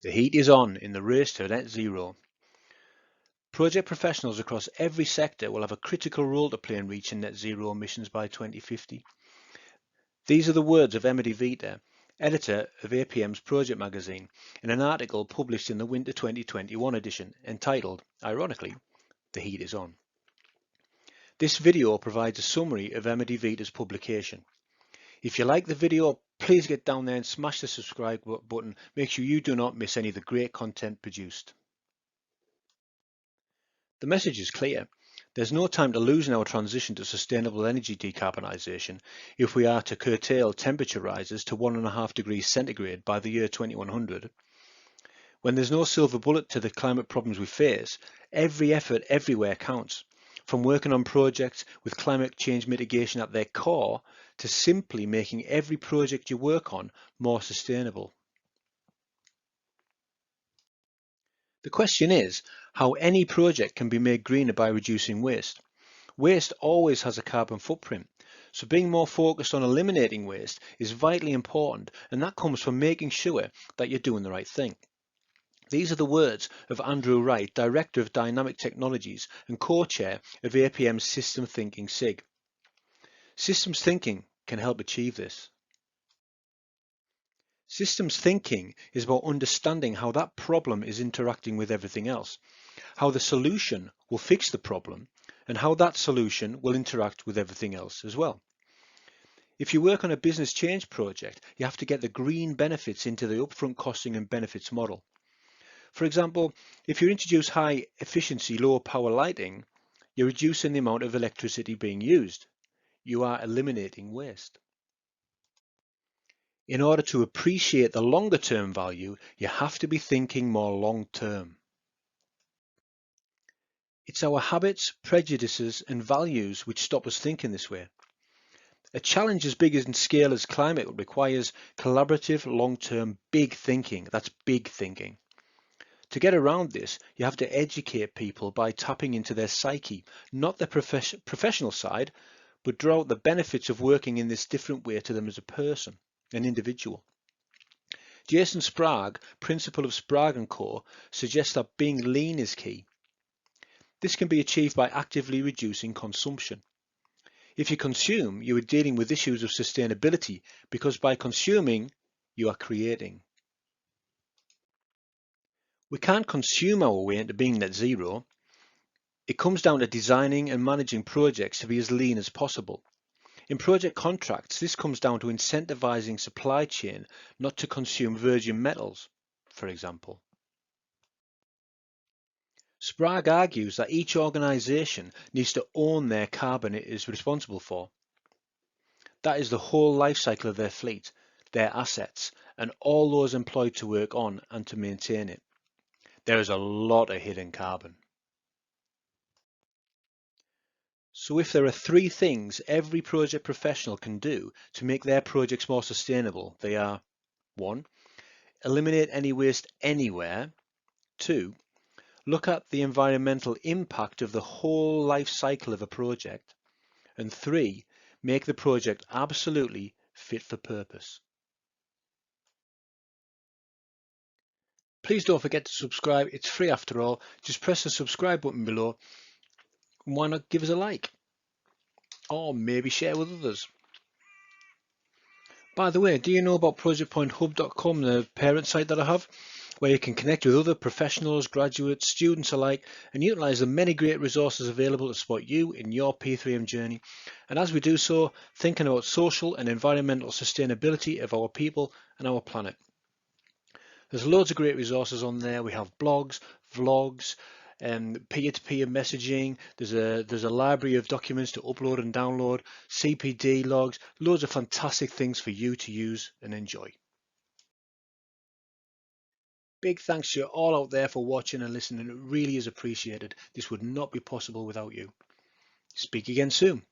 The heat is on in the race to net zero. Project professionals across every sector will have a critical role to play in reaching net zero emissions by 2050. These are the words of Vita, editor of APM's Project magazine, in an article published in the Winter 2021 edition entitled, ironically, The Heat is On. This video provides a summary of Vita's publication. If you like the video, please get down there and smash the subscribe button. Make sure you do not miss any of the great content produced. The message is clear. There's no time to lose in our transition to sustainable energy decarbonisation if we are to curtail temperature rises to 1.5 degrees centigrade by the year 2100. When there's no silver bullet to the climate problems we face, every effort everywhere counts, from working on projects with climate change mitigation at their core to simply making every project you work on more sustainable. The question is how any project can be made greener by reducing waste. Waste always has a carbon footprint, so being more focused on eliminating waste is vitally important, and that comes from making sure that you're doing the right thing. These are the words of Andrew Wright, Director of Dynamic Technologies and co-chair of APM's System Thinking SIG. Systems thinking can help achieve this. Systems thinking is about understanding how that problem is interacting with everything else, how the solution will fix the problem, and how that solution will interact with everything else as well. If you work on a business change project, you have to get the green benefits into the upfront costing and benefits model. For example, if you introduce high efficiency, low power lighting, you're reducing the amount of electricity being used. You are eliminating waste. In order to appreciate the longer term value, you have to be thinking more long term. It's our habits, prejudices and values which stop us thinking this way. A challenge as big in scale as climate requires collaborative, long-term, big thinking. That's big thinking. To get around this, you have to educate people by tapping into their psyche, not their professional side, but draw out the benefits of working in this different way to them as a person, an individual. Jason Sprague, principal of Sprague & Co., suggests that being lean is key. This can be achieved by actively reducing consumption. If you consume, you are dealing with issues of sustainability because by consuming, you are creating. We can't consume our way into being net zero. It comes down to designing and managing projects to be as lean as possible. In project contracts, this comes down to incentivizing supply chain not to consume virgin metals, for example. Sprague argues that each organization needs to own their carbon it is responsible for. That is the whole life cycle of their fleet, their assets, and all those employed to work on and to maintain it. There is a lot of hidden carbon. So if there are 3 things every project professional can do to make their projects more sustainable, they are 1. Eliminate any waste anywhere. 2. Look at the environmental impact of the whole life cycle of a project. And 3. Make the project absolutely fit for purpose. Please don't forget to subscribe. It's free after all. Just press the subscribe button below. Why not give us a like? Or maybe share with others. By the way, do you know about projectpointhub.com, the parent site that I have, where you can connect with other professionals, graduates, students alike, and utilize the many great resources available to support you in your P3M journey. And as we do so, thinking about social and environmental sustainability of our people and our planet. There's loads of great resources on there. We have blogs, vlogs, and peer-to-peer messaging. There's a library of documents to upload and download, CPD logs, loads of fantastic things for you to use and enjoy. Big thanks to you all out there for watching and listening. It really is appreciated. This would not be possible without you. Speak again soon.